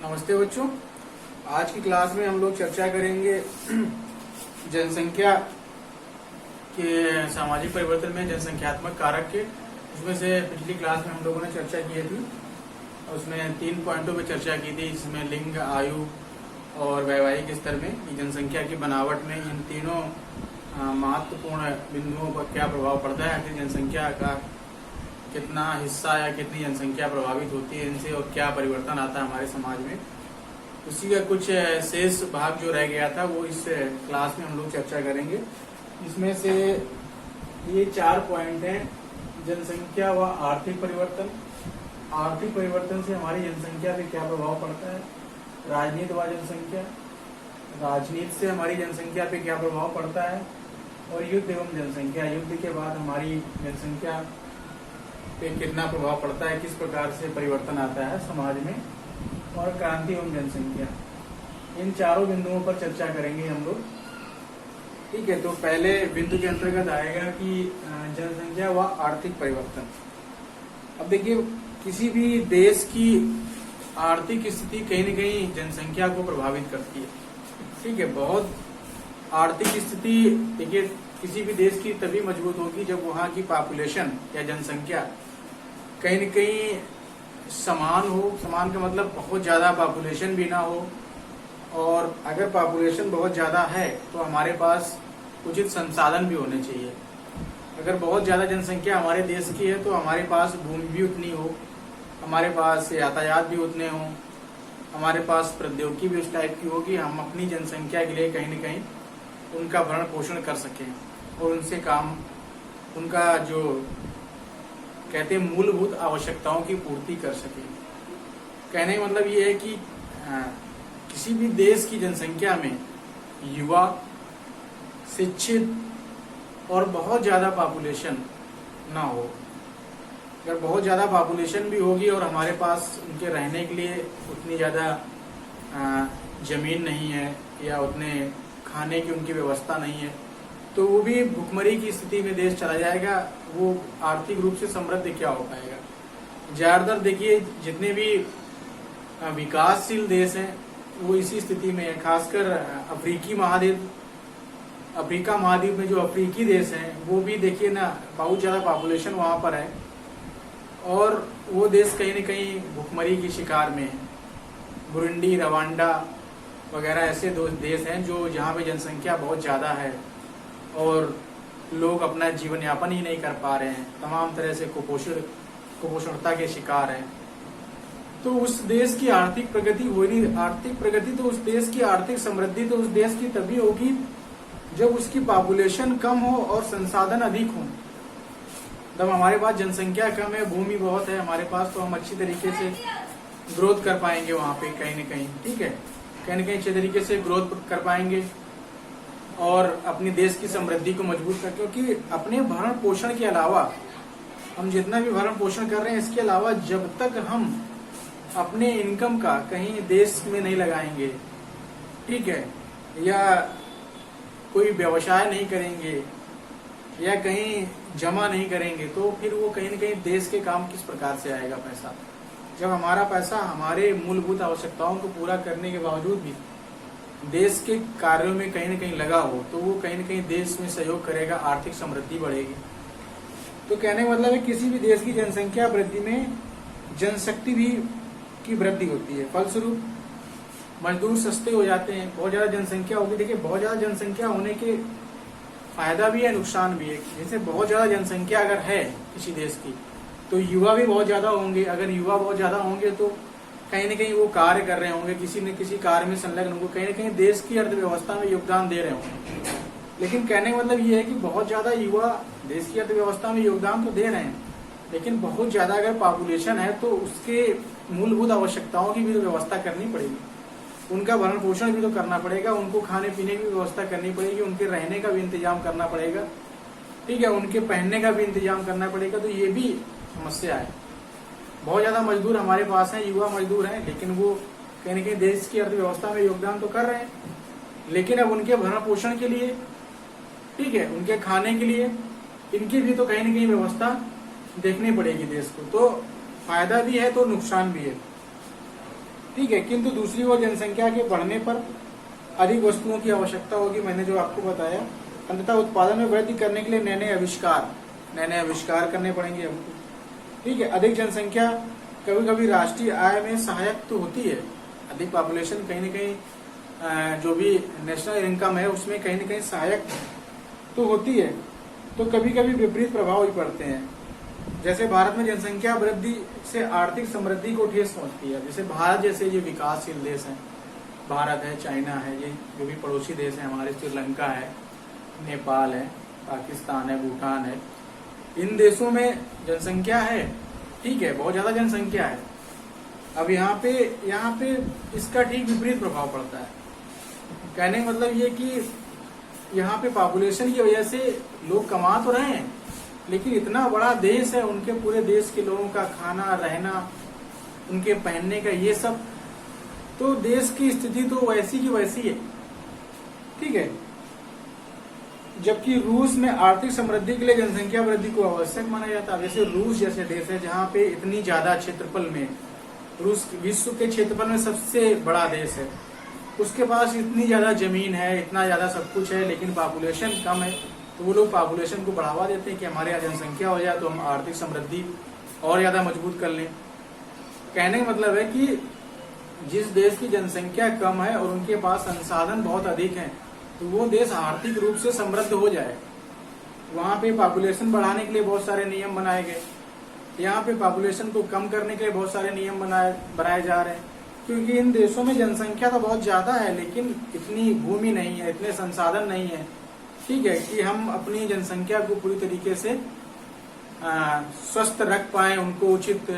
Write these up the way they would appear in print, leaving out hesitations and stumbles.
नमस्ते बच्चों। आज की क्लास में हम लोग चर्चा करेंगे जनसंख्या के सामाजिक परिवर्तन में जनसंख्यात्मक कारक के। उसमें से पिछली क्लास में हम लोगों ने चर्चा की थी, उसमें 3 पॉइंटों पे चर्चा की थी, जिसमें लिंग, आयु और वैवाहिक स्तर में जनसंख्या की बनावट में इन तीनों महत्वपूर्ण बिंदुओं पर क्या प्रभाव पड़ता है, आखिर जनसंख्या का कितना हिस्सा या कितनी जनसंख्या प्रभावित होती है इनसे और क्या परिवर्तन आता है हमारे समाज में। उसी का कुछ शेष भाग जो रह गया था वो इस क्लास में हम लोग चर्चा करेंगे। इसमें से ये 4 पॉइंट हैं। जनसंख्या व आर्थिक परिवर्तन, आर्थिक परिवर्तन से हमारी जनसंख्या पे क्या प्रभाव पड़ता है, राजनीति व जनसंख्या, राजनीति से हमारी जनसंख्या पे क्या प्रभाव पड़ता है, और युद्ध एवं जनसंख्या, युद्ध के बाद हमारी जनसंख्या पे कितना प्रभाव पड़ता है, किस प्रकार से परिवर्तन आता है समाज में, और क्रांति एवं जनसंख्या। इन चारों बिंदुओं पर चर्चा करेंगे हम लोग। ठीक है, तो पहले बिंदु के अंतर्गत आएगा कि जनसंख्या व आर्थिक परिवर्तन। अब देखिए, किसी भी देश की आर्थिक स्थिति कहीं न कहीं जनसंख्या को प्रभावित करती है। ठीक है, बहुत आर्थिक स्थिति देखिए किसी भी देश की तभी मजबूत होगी जब वहाँ की पॉपुलेशन या जनसंख्या कहीं न कहीं समान हो। समान का मतलब बहुत ज्यादा पॉपुलेशन भी ना हो, और अगर पॉपुलेशन बहुत ज्यादा है तो हमारे पास उचित संसाधन भी होने चाहिए। अगर बहुत ज्यादा जनसंख्या हमारे देश की है तो हमारे पास भूमि भी उतनी हो, हमारे पास यातायात भी उतने हो, हमारे पास प्रौद्योगिकी भी उस टाइप की हो कि हम अपनी जनसंख्या के लिए कहीं न कहीं उनका भरण पोषण कर सकें और उनसे काम, उनका जो कहते हैं मूलभूत आवश्यकताओं की पूर्ति कर सके। कहने का मतलब ये है कि किसी भी देश की जनसंख्या में युवा, शिक्षित और बहुत ज्यादा पॉपुलेशन ना हो। अगर बहुत ज्यादा पॉपुलेशन भी होगी और हमारे पास उनके रहने के लिए उतनी ज्यादा जमीन नहीं है या उतने खाने की उनकी व्यवस्था नहीं है, तो वो भी भुखमरी की स्थिति में देश चला जाएगा। वो आर्थिक रूप से समृद्ध क्या हो पाएगा। ज्यादातर देखिए जितने भी विकासशील देश हैं वो इसी स्थिति में है। खासकर अफ्रीका महाद्वीप में जो अफ्रीकी देश हैं वो भी देखिए ना, बहुत ज्यादा पॉपुलेशन वहां पर है और वो देश कहीं न कहीं भुखमरी की शिकार में है। बुरुंडी, रवांडा वगैरह ऐसे 2 देश हैं जो जहाँ पे जनसंख्या बहुत ज्यादा है और लोग अपना जीवन यापन ही नहीं कर पा रहे हैं, तमाम तरह से कुपोषणता के शिकार हैं। तो उस देश की आर्थिक प्रगति हो नहीं, आर्थिक प्रगति तो उस देश की, आर्थिक समृद्धि तो उस देश की तभी होगी जब उसकी पॉपुलेशन कम हो और संसाधन अधिक हो। जब हमारे पास जनसंख्या कम है, भूमि बहुत है हमारे पास, तो हम अच्छी तरीके से ग्रोथ कर पाएंगे वहां पे कहीं न कहीं। ठीक है, कहीं न कहीं अच्छे तरीके से ग्रोथ कर पाएंगे और अपने देश की समृद्धि को मजबूत कर, क्योंकि अपने भरण पोषण के अलावा हम जितना भी भरण पोषण कर रहे हैं, इसके अलावा जब तक हम अपने इनकम का कहीं देश में नहीं लगाएंगे, ठीक है, या कोई व्यवसाय नहीं करेंगे या कहीं जमा नहीं करेंगे, तो फिर वो कहीं न कहीं देश के काम किस प्रकार से आएगा पैसा। जब हमारा पैसा हमारे मूलभूत आवश्यकताओं को पूरा करने के बावजूद भी देश के कार्यों में कहीं न कहीं लगा हो, तो वो कहीं न कहीं देश में सहयोग करेगा, आर्थिक समृद्धि बढ़ेगी। तो कहने का मतलब है किसी भी देश की जनसंख्या वृद्धि में जनशक्ति भी की वृद्धि होती है। फलस्वरूप मजदूर सस्ते हो जाते हैं। बहुत ज्यादा जनसंख्या होगी, देखिए बहुत ज्यादा जनसंख्या होने के फायदा भी है, नुकसान भी है। जैसे बहुत ज्यादा जनसंख्या अगर है किसी देश की तो युवा भी बहुत ज्यादा होंगे। अगर युवा बहुत ज्यादा होंगे तो कहीं न कहीं वो कार्य कर रहे होंगे, किसी न किसी कार्य में संलग्न होंगे, कहीं न कहीं देश की अर्थव्यवस्था में योगदान दे रहे होंगे। लेकिन कहने का मतलब ये है कि बहुत ज्यादा युवा देश की अर्थव्यवस्था में योगदान तो दे रहे हैं, लेकिन बहुत ज्यादा अगर पॉपुलेशन है तो उसके मूलभूत आवश्यकताओं की भी तो व्यवस्था करनी पड़ेगी, उनका भरण पोषण भी तो करना पड़ेगा, उनको खाने पीने की व्यवस्था करनी पड़ेगी, उनके रहने का भी इंतजाम करना पड़ेगा, ठीक है, उनके पहनने का भी इंतजाम करना पड़ेगा। तो ये भी समस्या है। बहुत ज्यादा मजदूर हमारे पास हैं, युवा मजदूर हैं, लेकिन वो कहीं न कहीं देश की अर्थव्यवस्था में योगदान तो कर रहे हैं, लेकिन अब उनके भरण पोषण के लिए, ठीक है, उनके खाने के लिए, इनकी भी तो कहीं न कहीं व्यवस्था देखनी पड़ेगी देश को। तो फायदा भी है तो नुकसान भी है। ठीक है। किंतु दूसरी ओर जनसंख्या के बढ़ने पर अधिक वस्तुओं की आवश्यकता होगी, मैंने जो आपको बताया। अंततः उत्पादन में वृद्धि करने के लिए नए नए आविष्कार करने पड़ेंगे हमको। ठीक है। अधिक जनसंख्या कभी कभी राष्ट्रीय आय में सहायक तो होती है। अधिक पॉपुलेशन कहीं न कहीं जो भी नेशनल इनकम है उसमें कहीं न कहीं सहायक तो होती है, तो कभी कभी विपरीत प्रभाव भी पड़ते हैं। जैसे भारत में जनसंख्या वृद्धि से आर्थिक समृद्धि को ठेस पहुंचती है। जैसे भारत जैसे ये विकासशील देश हैं, भारत है, चाइना है, ये जो भी पड़ोसी देश हैं हमारे, श्रीलंका है, नेपाल है, पाकिस्तान है, भूटान है, इन देशों में जनसंख्या है, ठीक है, बहुत ज्यादा जनसंख्या है। अब यहाँ पे इसका ठीक विपरीत प्रभाव पड़ता है। कहने का मतलब ये कि यहाँ पे पॉपुलेशन की वजह से लोग कमा तो रहे हैं, लेकिन इतना बड़ा देश है, उनके पूरे देश के लोगों का खाना, रहना, उनके पहनने का, ये सब, तो देश की स्थिति तो वैसी की वैसी है। ठीक है। जबकि रूस में आर्थिक समृद्धि के लिए जनसंख्या वृद्धि को आवश्यक माना जाता है। जैसे रूस जैसे देश है जहाँ पे इतनी ज्यादा क्षेत्रफल में, रूस विश्व के क्षेत्रफल में सबसे बड़ा देश है, उसके पास इतनी ज्यादा जमीन है, इतना ज्यादा सब कुछ है, लेकिन पॉपुलेशन कम है, तो वो लोग पॉपुलेशन को बढ़ावा देते हैं कि हमारे यहाँ जनसंख्या हो जाए तो हम आर्थिक समृद्धि और ज्यादा मजबूत कर लें। कहने का मतलब है कि जिस देश की जनसंख्या कम है और उनके पास संसाधन बहुत अधिक हैं, तो वो देश आर्थिक रूप से समृद्ध हो जाए। वहां पे पॉपुलेशन बढ़ाने के लिए बहुत सारे नियम बनाए गए, यहाँ पे पॉपुलेशन को कम करने के लिए बहुत सारे नियम बनाए जा रहे हैं, क्योंकि इन देशों में जनसंख्या तो बहुत ज्यादा है, लेकिन इतनी भूमि नहीं है, इतने संसाधन नहीं है, ठीक है, कि हम अपनी जनसंख्या को पूरी तरीके से स्वस्थ रख पाए, उनको उचित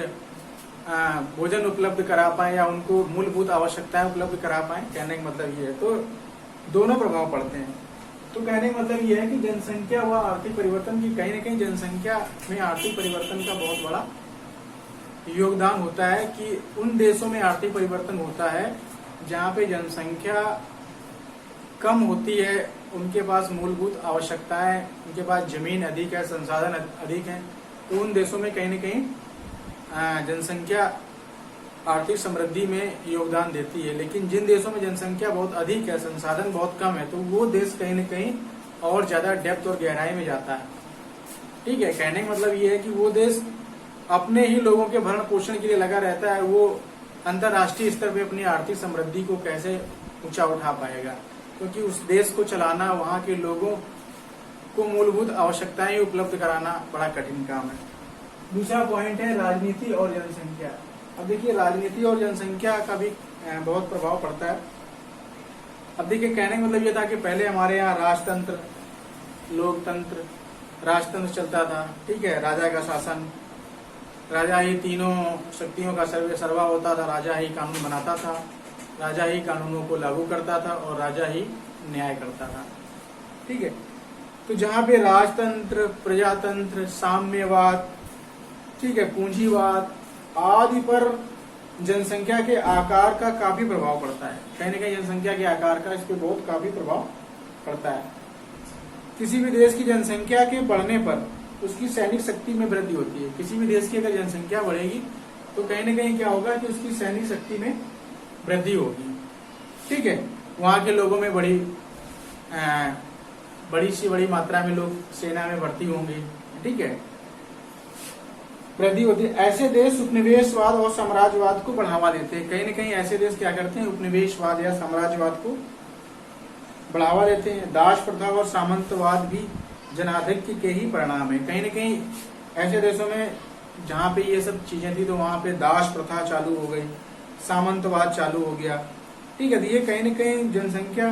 भोजन उपलब्ध करा पाए या उनको मूलभूत आवश्यकताएं उपलब्ध करा पाए। कहने का मतलब ये है, तो दोनों प्रभाव पड़ते हैं। तो कहने का मतलब ये है कि जनसंख्या व आर्थिक परिवर्तन की, कहीं न कहीं जनसंख्या में आर्थिक परिवर्तन का बहुत बड़ा योगदान होता है, कि उन देशों में आर्थिक परिवर्तन होता है जहाँ पे जनसंख्या कम होती है, उनके पास मूलभूत आवश्यकताएं, उनके पास जमीन अधिक है, संसाधन अधिक है, तो उन देशों में कहीं न कहीं जनसंख्या आर्थिक समृद्धि में योगदान देती है। लेकिन जिन देशों में जनसंख्या बहुत अधिक है, संसाधन बहुत कम है, तो वो देश कहीं न कहीं और ज्यादा डेप्थ और गहराई में जाता है। ठीक है। कहने का मतलब ये है कि वो देश अपने ही लोगों के भरण पोषण के लिए लगा रहता है, वो अंतर्राष्ट्रीय स्तर पे अपनी आर्थिक समृद्धि को कैसे ऊंचा उठा पाएगा, क्योंकि उस देश को चलाना, वहाँ के लोगों को मूलभूत आवश्यकताएं उपलब्ध कराना बड़ा कठिन काम है। दूसरा पॉइंट है राजनीति और जनसंख्या। अब देखिए, राजनीति और जनसंख्या का भी बहुत प्रभाव पड़ता है। अब देखिए, कहने का मतलब ये था कि पहले हमारे यहाँ राजतंत्र, लोकतंत्र, राजतंत्र चलता था, ठीक है, राजा का शासन, राजा ही तीनों शक्तियों का सर्वा होता था, राजा ही कानून बनाता था, राजा ही कानूनों को लागू करता था और राजा ही न्याय करता था। ठीक है। तो जहाँ पे राजतंत्र, प्रजातंत्र, साम्यवाद, ठीक है, पूंजीवाद आदि पर जनसंख्या के आकार का काफी प्रभाव पड़ता है। कहीं न कहीं जनसंख्या के आकार का इस पे बहुत काफी प्रभाव पड़ता है। किसी भी देश की जनसंख्या के बढ़ने पर उसकी सैनिक शक्ति में वृद्धि होती है। किसी भी देश की अगर जनसंख्या बढ़ेगी तो कहीं न कहीं क्या होगा कि उसकी सैनिक शक्ति में वृद्धि होगी। ठीक है। वहाँ के लोगों में बड़ी मात्रा में लोग सेना में भर्ती होंगे। ठीक है, वृद्धि होती है। ऐसे देश उपनिवेशवाद और साम्राज्यवाद को बढ़ावा देते हैं। कहीं न कहीं ऐसे देश क्या करते हैं, उपनिवेशवाद या साम्राज्यवाद को बढ़ावा देते हैं। दास प्रथा और सामंतवाद भी जनाधिक्य के ही परिणाम है। कहीं न कहीं ऐसे देशों में जहाँ पे ये सब चीजें थी तो वहाँ पे दास प्रथा चालू हो गई, सामंतवाद चालू हो गया। ठीक है। तो ये कहीं न कहीं जनसंख्या,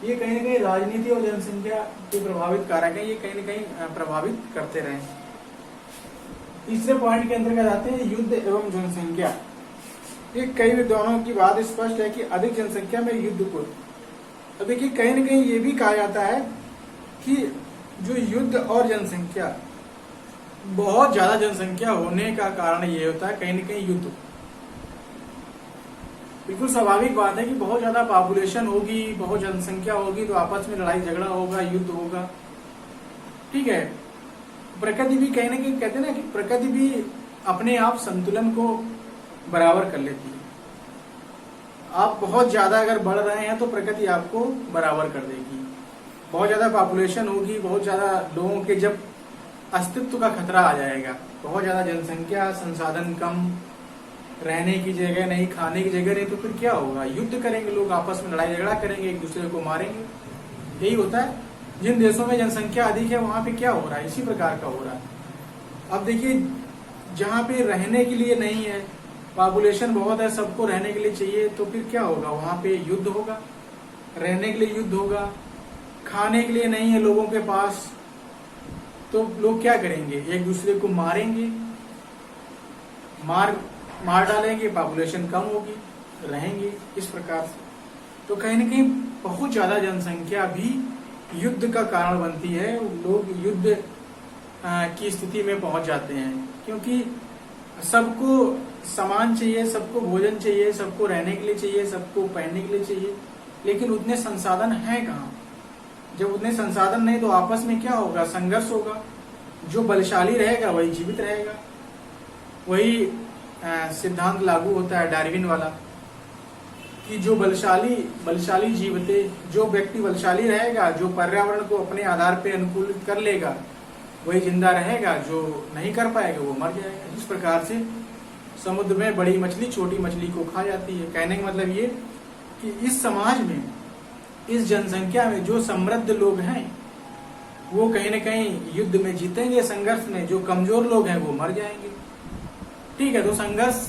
ये कहीं न कहीं राजनीति और जनसंख्या के प्रभावित कारक है, ये कहीं न कहीं प्रभावित करते रहे। तीसरे पॉइंट के अंतर्गत आते हैं युद्ध एवं जनसंख्या। ये कई विद्वानों की बात स्पष्ट है कि अधिक जनसंख्या में युद्ध को, तो देखिए कहीं न कहीं ये भी कहा जाता है कि जो युद्ध और जनसंख्या, बहुत ज्यादा जनसंख्या होने का कारण ये होता है कहीं न कहीं युद्ध। बिल्कुल स्वाभाविक बात है कि बहुत ज्यादा पॉपुलेशन होगी, बहुत जनसंख्या होगी तो आपस में लड़ाई झगड़ा होगा, युद्ध होगा। ठीक है। प्रकृति भी कहीं ना कहीं कहते हैं ना कि प्रकृति भी अपने आप संतुलन को बराबर कर लेती है। आप बहुत ज्यादा अगर बढ़ रहे हैं तो प्रकृति आपको बराबर कर देगी। बहुत ज्यादा पॉपुलेशन होगी, बहुत ज्यादा लोगों के जब अस्तित्व का खतरा आ जाएगा, बहुत ज्यादा जनसंख्या, संसाधन कम, रहने की जगह नहीं, खाने की जगह नहीं, तो फिर क्या होगा? युद्ध करेंगे लोग, आपस में लड़ाई झगड़ा करेंगे, एक दूसरे को मारेंगे। यही होता है। जिन देशों में जनसंख्या अधिक है वहां पे क्या हो रहा है? इसी प्रकार का हो रहा है। अब देखिए, जहाँ पे रहने के लिए नहीं है, पॉपुलेशन बहुत है, सबको रहने के लिए चाहिए, तो फिर क्या होगा? वहां पे युद्ध होगा, रहने के लिए युद्ध होगा, खाने के लिए नहीं है लोगों के पास, तो लोग क्या करेंगे? एक दूसरे को मारेंगे, मार डालेंगे, पॉपुलेशन कम होगी, रहेंगे इस प्रकार से। तो कहीं न कहीं बहुत ज्यादा जनसंख्या भी युद्ध का कारण बनती है। लोग युद्ध की स्थिति में पहुंच जाते हैं, क्योंकि सबको सामान चाहिए, सबको भोजन चाहिए, सबको रहने के लिए चाहिए, सबको पहनने के लिए चाहिए, लेकिन उतने संसाधन हैं कहाँ? जब उतने संसाधन नहीं तो आपस में क्या होगा? संघर्ष होगा। जो बलशाली रहेगा वही जीवित रहेगा। वही सिद्धांत लागू होता है डार्विन वाला कि जो बलशाली जीवते, जो व्यक्ति बलशाली रहेगा, जो पर्यावरण को अपने आधार पे अनुकूलित कर लेगा, वही जिंदा रहेगा, जो नहीं कर पाएगा वो मर जाएगा। इस प्रकार से समुद्र में बड़ी मछली छोटी मछली को खा जाती है। कहने का मतलब ये कि इस समाज में, इस जनसंख्या में जो समृद्ध लोग हैं वो कहीं न कहीं युद्ध में जीतेंगे, संघर्ष में। जो कमजोर लोग हैं वो मर जाएंगे। ठीक है, तो संघर्ष,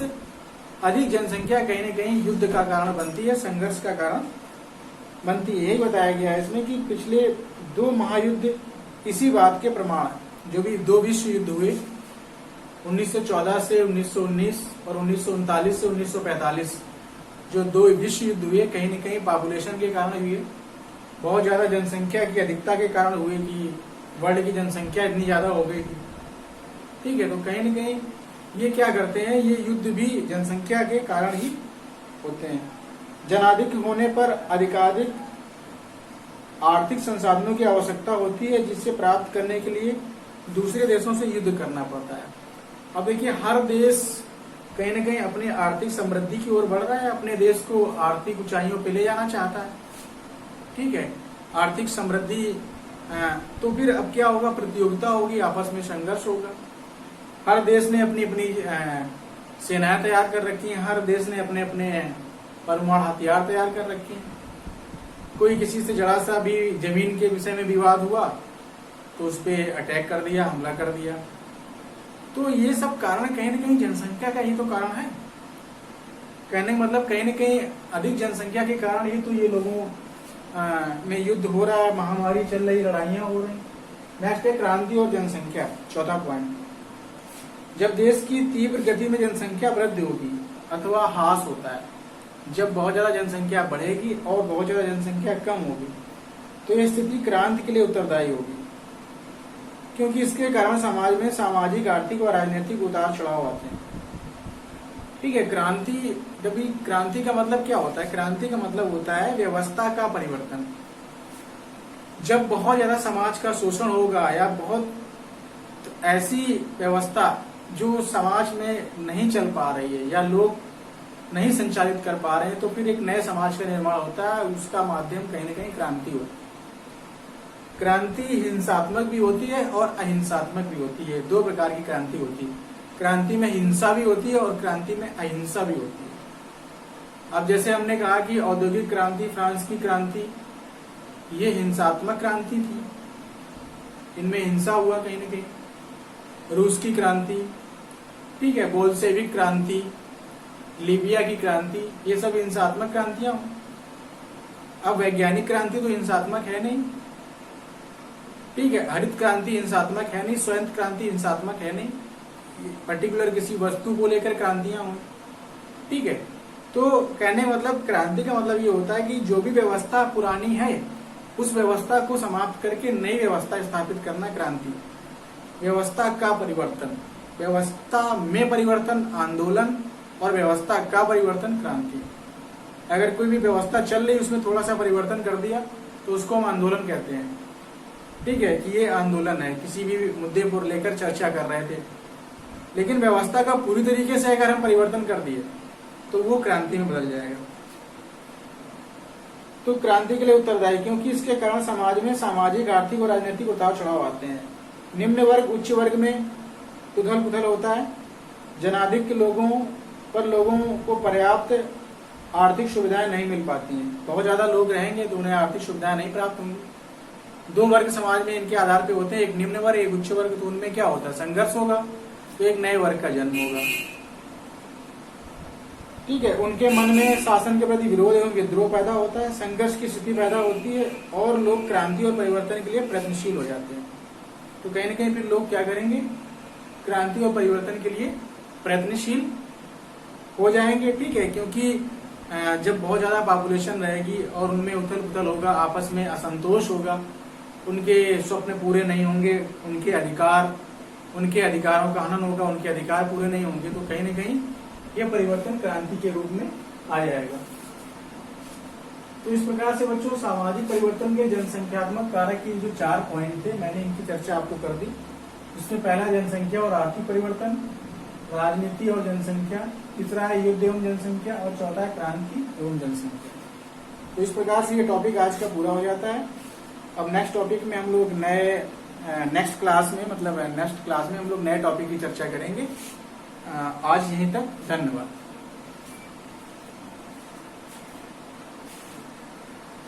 अधिक जनसंख्या कहीं न कहीं युद्ध का कारण बनती है, संघर्ष का कारण बनती है। यही बताया गया है इसमें कि पिछले 2 महायुद्ध इसी बात के प्रमाण है। जो भी 2 विश्व युद्ध हुए 1914 से 1919 और 1939 से 1945, जो 2 विश्व युद्ध हुए कहीं न कहीं पॉपुलेशन के कारण हुए, बहुत ज्यादा जनसंख्या की अधिकता के कारण हुए कि वर्ल्ड की जनसंख्या इतनी ज्यादा हो गई थी। ठीक है, तो कहीं न कहीं ये क्या करते हैं? ये युद्ध भी जनसंख्या के कारण ही होते हैं। जनाधिक्य होने पर अधिकाधिक आर्थिक संसाधनों की आवश्यकता होती है, जिससे प्राप्त करने के लिए दूसरे देशों से युद्ध करना पड़ता है। अब देखिए, हर देश कहीं न कहीं अपनी आर्थिक समृद्धि की ओर बढ़ रहा है, अपने देश को आर्थिक ऊंचाइयों पे ले जाना चाहता है। ठीक है, आर्थिक समृद्धि, तो फिर अब क्या होगा? प्रतियोगिता होगी, आपस में संघर्ष होगा। हर देश ने अपनी अपनी सेनाएं तैयार कर रखी हैं, हर देश ने अपने अपने परमाणु हथियार तैयार कर रखे हैं। कोई किसी से जरा सा भी जमीन के विषय में विवाद हुआ तो उस पर अटैक कर दिया, हमला कर दिया। तो ये सब कारण कहीं न कहीं जनसंख्या का ही तो कारण है। कहने का मतलब कहीं न कहीं अधिक जनसंख्या के कारण ही तो ये लोगों में युद्ध हो रहा है, महामारी चल रही, लड़ाइयां हो रही। नेक्स्ट है क्रांति और जनसंख्या, चौथा पॉइंट। जब देश की तीव्र गति में जनसंख्या वृद्धि होगी अथवा ह्रास होता है, जब बहुत ज्यादा जनसंख्या बढ़ेगी और बहुत ज्यादा जनसंख्या कम होगी, तो यह स्थिति क्रांति के लिए उत्तरदायी होगी, क्योंकि इसके कारण समाज में सामाजिक, आर्थिक और राजनीतिक उतार चढ़ाव आते हैं। ठीक है, क्रांति का मतलब क्या होता है? क्रांति का मतलब होता है व्यवस्था का परिवर्तन। जब बहुत ज्यादा समाज का शोषण होगा या बहुत ऐसी व्यवस्था जो समाज में नहीं चल पा रही है या लोग नहीं संचालित कर पा रहे हैं, तो फिर एक नए समाज का निर्माण होता है। उसका माध्यम कहीं न कहीं क्रांति होती है। क्रांति हिंसात्मक भी होती है और अहिंसात्मक भी होती है। 2 प्रकार की क्रांति होती है। क्रांति में हिंसा भी होती है और क्रांति में अहिंसा भी होती है। अब जैसे हमने कहा कि औद्योगिक क्रांति, फ्रांस की क्रांति, ये हिंसात्मक क्रांति थी, इनमें हिंसा हुआ कहीं न कहीं। रूस की क्रांति, ठीक है, बोल्शेविक क्रांति, लीबिया की क्रांति, ये सब हिंसात्मक क्रांतियां। अब वैज्ञानिक क्रांति तो हिंसात्मक है नहीं। ठीक है, हरित क्रांति हिंसात्मक है नहीं, श्वेत क्रांति हिंसात्मक है नहीं, पर्टिकुलर किसी वस्तु को लेकर क्रांतियां हों। ठीक है, तो कहने मतलब क्रांति का मतलब ये होता है कि जो भी व्यवस्था पुरानी है उस व्यवस्था को समाप्त करके नई व्यवस्था स्थापित करना क्रांति। व्यवस्था का परिवर्तन, व्यवस्था में परिवर्तन आंदोलन और व्यवस्था का परिवर्तन क्रांति। अगर कोई भी व्यवस्था चल रही उसमें थोड़ा सा परिवर्तन कर दिया तो उसको हम आंदोलन कहते हैं। ठीक है, कि ये आंदोलन है, किसी भी मुद्दे पर लेकर चर्चा कर रहे थे, लेकिन व्यवस्था का पूरी तरीके से अगर हम परिवर्तन कर दिए तो वो क्रांति में बदल जाएगा। तो क्रांति के लिए उत्तरदायी, क्योंकि इसके कारण समाज में सामाजिक, आर्थिक और राजनीतिक उतार चढ़ाव आते हैं। निम्न वर्ग उच्च वर्ग में उथल पुथल होता है। जनाधिक्य लोगों को पर्याप्त आर्थिक सुविधाएं नहीं मिल पाती हैं। बहुत ज्यादा लोग रहेंगे तो उन्हें आर्थिक सुविधाएं नहीं प्राप्त होंगी। दो वर्ग समाज में इनके आधार पे होते हैं, एक निम्न वर्ग, एक उच्च वर्ग। तो उनमें क्या होता है, संघर्ष होगा, तो एक नए वर्ग का जन्म होगा। ठीक है, उनके मन में शासन के प्रति विरोध एवं विद्रोह पैदा होता है, संघर्ष की स्थिति पैदा होती है और लोग क्रांति और परिवर्तन के लिए प्रयत्नशील हो जाते हैं। तो कहीं ना कहीं फिर लोग क्या करेंगे, क्रांति और परिवर्तन के लिए प्रयत्नशील हो जाएंगे। ठीक है, क्योंकि जब बहुत ज्यादा पॉपुलेशन रहेगी और उनमें उथल पुथल होगा, आपस में असंतोष होगा, उनके स्वप्न पूरे नहीं होंगे, उनके अधिकारों का हनन होगा, उनके अधिकार पूरे नहीं होंगे, तो कहीं ना कहीं यह परिवर्तन क्रांति के रूप में आ जाएगा। तो इस प्रकार से बच्चों सामाजिक परिवर्तन के जनसंख्यात्मक कारक की जो 4 पॉइंट थे, मैंने इनकी चर्चा आपको कर दी। जिसमें पहला जनसंख्या और आर्थिक परिवर्तन, राजनीति और जनसंख्या, तीसरा है युद्ध एवं जनसंख्या और चौथा है क्रांति एवं जनसंख्या। तो इस प्रकार से ये टॉपिक आज का पूरा हो जाता है। अब नेक्स्ट टॉपिक में हम लोग नेक्स्ट क्लास में हम लोग नए टॉपिक की चर्चा करेंगे। आज यहीं तक, धन्यवाद।